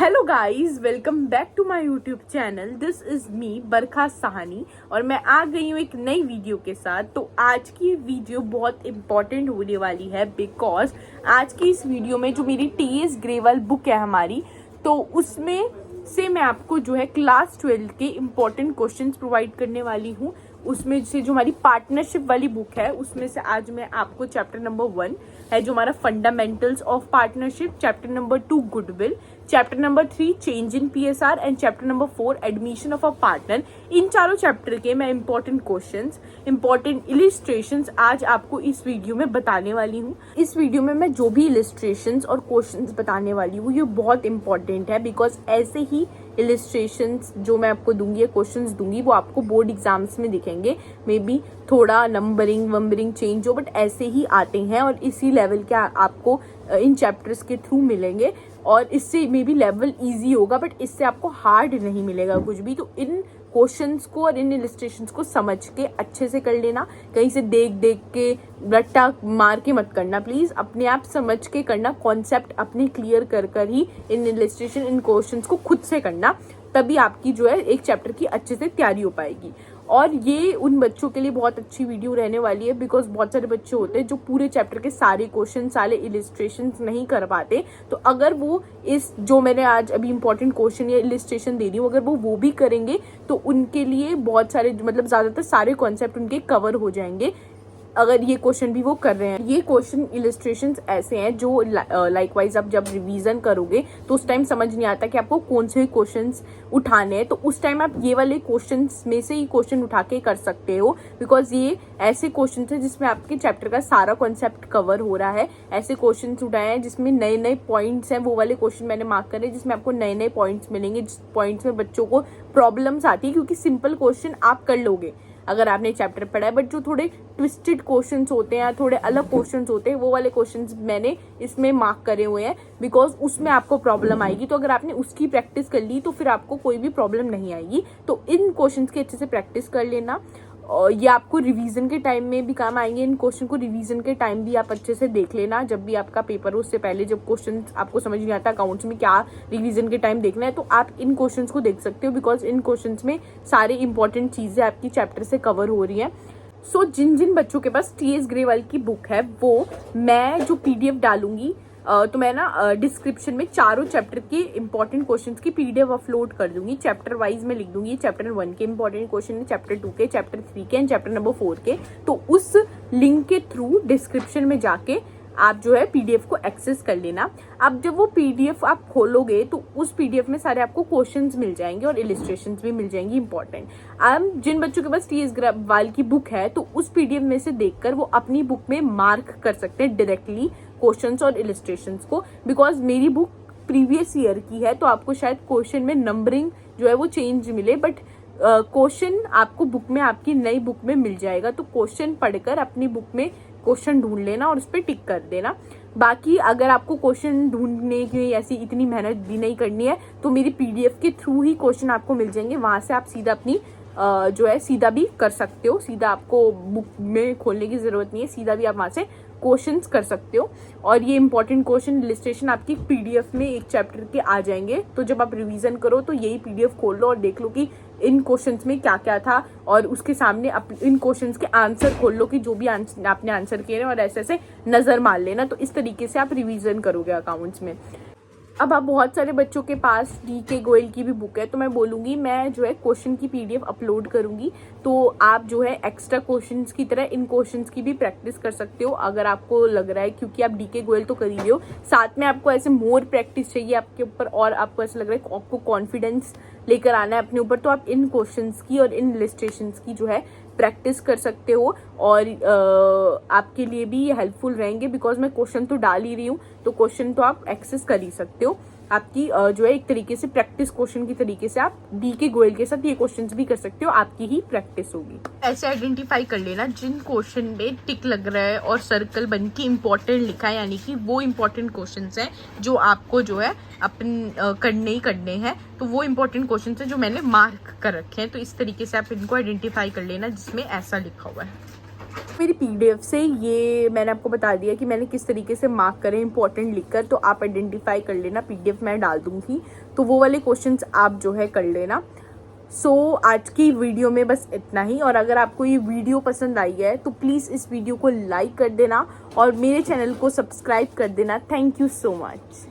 Hello guys, welcome back to my YouTube channel. This is me Barkha Sahni और मैं आ गई हूँ एक नई वीडियो के साथ। तो आज की वीडियो बहुत इम्पोर्टेंट होने वाली है बिकॉज आज की इस वीडियो में जो मेरी टीएस ग्रेवाल बुक है हमारी, तो उसमें से मैं आपको जो है क्लास 12 के इम्पोर्टेंट क्वेश्चंस प्रोवाइड करने वाली हूँ। उसमें से जो हमारी पार्टनरशिप वाली बुक है उसमें से आज मैं आपको चैप्टर नंबर 1 है जो हमारा fundamentals of partnership, chapter number 2 goodwill, chapter number 3 change in PSR and chapter number 4 admission of a partner. इन चारों चैप्टर के मैं इंपॉर्टेंट क्वेश्चंस, इंपॉर्टेंट इलिस्ट्रेशंस आज आपको इस वीडियो में बताने वाली हूँ। इस वीडियो में मैं जो भी इलिस्ट्रेशंस और क्वेश्चंस बताने वाली हूँ ये बहुत इंपॉर्टेंट है बिकॉज ऐसे ही इलिस्ट्रेशंस जो मैं आपको दूंगी या क्वेश्चंस दूंगी वो आपको बोर्ड एग्जाम्स में दिखेंगे। मे बी थोड़ा नंबरिंग वंबरिंग चेंज हो बट ऐसे ही आते हैं और इसी लेवल के आपको इन चैप्टर्स के थ्रू मिलेंगे और इससे मे बी लेवल इजी होगा बट इससे आपको हार्ड नहीं मिलेगा कुछ भी। तो इन क्वेश्चंस को और इन इलिस्ट्रेशंस को समझ के अच्छे से कर लेना, कहीं से देख देख के रट्टा मार के मत करना प्लीज, अपने आप समझ के करना, कॉन्सेप्ट अपने क्लियर कर ही इन इलिस्ट्रेशन इन क्वेश्चंस को खुद से करना, तभी आपकी जो है एक चैप्टर की अच्छे से तैयारी हो पाएगी। और ये उन बच्चों के लिए बहुत अच्छी वीडियो रहने वाली है बिकॉज बहुत सारे बच्चे होते हैं जो पूरे चैप्टर के सारे क्वेश्चन सारे इलिस्ट्रेशंस नहीं कर पाते। तो अगर वो इस जो मैंने आज अभी इंपॉर्टेंट क्वेश्चन या इलिस्ट्रेशन दे रही हूँ अगर वो भी करेंगे तो उनके लिए बहुत सारे मतलब ज्यादातर सारे कॉन्सेप्ट उनके कवर हो जाएंगे अगर ये क्वेश्चन भी वो कर रहे हैं। ये क्वेश्चन इलिस्ट्रेशंस ऐसे हैं जो लाइकवाइज आप जब रिवीजन करोगे तो उस टाइम समझ नहीं आता कि आपको कौन से क्वेश्चंस उठाने हैं, तो उस टाइम आप ये वाले क्वेश्चंस में से ही क्वेश्चन उठा के कर सकते हो बिकॉज ये ऐसे क्वेश्चंस हैं जिसमें आपके चैप्टर का सारा कॉन्सेप्ट कवर हो रहा है। ऐसे क्वेश्चंस उठाए हैं जिसमें नए नए पॉइंट्स हैं, वो वाले क्वेश्चन मैंने मार्क करे जिसमें आपको नए नए पॉइंट्स मिलेंगे, जिस पॉइंट्स में बच्चों को प्रॉब्लम्स आती है क्योंकि सिंपल क्वेश्चन आप कर लोगे अगर आपने चैप्टर पढ़ा है बट जो थोड़े ट्विस्टेड क्वेश्चंस होते हैं या थोड़े अलग क्वेश्चंस होते हैं वो वाले क्वेश्चंस मैंने इसमें मार्क करे हुए हैं बिकॉज उसमें आपको प्रॉब्लम आएगी। तो अगर आपने उसकी प्रैक्टिस कर ली तो फिर आपको कोई भी प्रॉब्लम नहीं आएगी। तो इन क्वेश्चंस की अच्छे से प्रैक्टिस कर लेना और ये आपको रिवीजन के टाइम में भी काम आएंगे। इन क्वेश्चन को रिवीजन के टाइम भी आप अच्छे से देख लेना, जब भी आपका पेपर हो उससे पहले जब क्वेश्चन आपको समझ नहीं आता अकाउंट्स में क्या रिवीजन के टाइम देखना है तो आप इन क्वेश्चंस को देख सकते हो बिकॉज इन क्वेश्चंस में सारे इंपॉर्टेंट चीजें आपकी चैप्टर से कवर हो रही हैं। सो जिन जिन बच्चों के पास टीएस ग्रेवाल की बुक है वो मैं जो पीडीएफ डालूंगी तो मैं ना डिस्क्रिप्शन में चारों चैप्टर के इंपॉर्टेंट क्वेश्चंस की पीडीएफ अपलोड कर दूंगी। चैप्टर वाइज में लिख दूंगी चैप्टर 1 के इंपॉर्टेंट क्वेश्चन है, चैप्टर 2 के, चैप्टर 3 के एंड चैप्टर नंबर 4 के। तो उस लिंक के थ्रू डिस्क्रिप्शन में जाके आप जो है पीडीएफ को एक्सेस कर लेना। अब जब वो पीडीएफ आप खोलोगे तो उस पीडीएफ में सारे आपको क्वेश्चंस मिल जाएंगे और इलिस्ट्रेशंस भी मिल जाएंगी इंपॉर्टेंट। अब जिन बच्चों के पास टीएस ग्रेवाल की बुक है तो उस पीडीएफ में से देखकर वो अपनी बुक में मार्क कर सकते हैं डायरेक्टली क्वेश्चंस और इलिस्ट्रेशंस को बिकॉज मेरी बुक प्रीवियस ईयर की है तो आपको शायद क्वेश्चन में नंबरिंग जो है वो चेंज मिले बट क्वेश्चन आपको बुक में आपकी नई बुक में मिल जाएगा। तो क्वेश्चन पढ़कर अपनी बुक में क्वेश्चन ढूंढ लेना और उस पर टिक कर देना। बाकी अगर आपको क्वेश्चन ढूंढने की ऐसी इतनी मेहनत भी नहीं करनी है तो मेरी पीडीएफ के थ्रू ही क्वेश्चन आपको मिल जाएंगे, वहां से आप सीधा अपनी जो है सीधा भी कर सकते हो, सीधा आपको बुक में खोलने की जरूरत नहीं है, सीधा भी आप वहां से क्वेश्चंस कर सकते हो। और ये इंपॉर्टेंट क्वेश्चन इलिस्ट्रेशन आपकी पीडीएफ में एक चैप्टर के आ जाएंगे। तो जब आप रिवीजन करो तो यही पीडीएफ खोल लो और देख लो कि इन क्वेश्चंस में क्या क्या था और उसके सामने इन क्वेश्चंस के आंसर खोल लो कि जो भी आपने आंसर किए हैं और ऐसे ऐसे नजर मार लेना। तो इस तरीके से आप रिवीजन करोगे अकाउंट्स में। अब आप बहुत सारे बच्चों के पास डीके गोयल की भी बुक है तो मैं बोलूँगी मैं जो है क्वेश्चन की पीडीएफ अपलोड करूँगी तो आप जो है एक्स्ट्रा क्वेश्चंस की तरह इन क्वेश्चंस की भी प्रैक्टिस कर सकते हो अगर आपको लग रहा है, क्योंकि आप डीके गोयल तो कर ही रहे हो, साथ में आपको ऐसे मोर प्रैक्टिस चाहिए आपके ऊपर और आपको ऐसा लग रहा है आपको कॉन्फिडेंस लेकर आना है अपने ऊपर तो आप इन क्वेश्चंस की और इन इलिस्ट्रेशंस की जो है प्रैक्टिस कर सकते हो और आपके लिए भी ये हेल्पफुल रहेंगे बिकॉज मैं क्वेश्चन तो डाल ही रही हूँ तो क्वेश्चन तो आप एक्सेस कर ही सकते हो। आपकी जो है एक तरीके से प्रैक्टिस क्वेश्चन की तरीके से आप डीके गोयल के साथ ये क्वेश्चंस भी कर सकते हो, आपकी ही प्रैक्टिस होगी। ऐसे आइडेंटिफाई कर लेना जिन क्वेश्चन में टिक लग रहा है और सर्कल बन के इम्पोर्टेंट लिखा है, यानी कि वो इम्पोर्टेंट क्वेश्चंस हैं जो आपको जो है करने ही करने हैं। तो वो इम्पोर्टेंट क्वेश्चंस हैं जो मैंने मार्क कर रखे हैं। तो इस तरीके से आप इनको आइडेंटिफाई कर लेना जिसमें ऐसा लिखा हुआ है। मेरी PDF से ये मैंने आपको बता दिया कि मैंने किस तरीके से मार्क करें इंपॉर्टेंट लिखकर, तो आप आइडेंटिफाई कर लेना। PDF मैं डाल दूंगी, तो वो वाले क्वेश्चंस आप जो है कर लेना। आज की वीडियो में बस इतना ही। और अगर आपको ये वीडियो पसंद आई है तो प्लीज़ इस वीडियो को लाइक कर देना और मेरे चैनल को सब्सक्राइब कर देना। Thank you so much.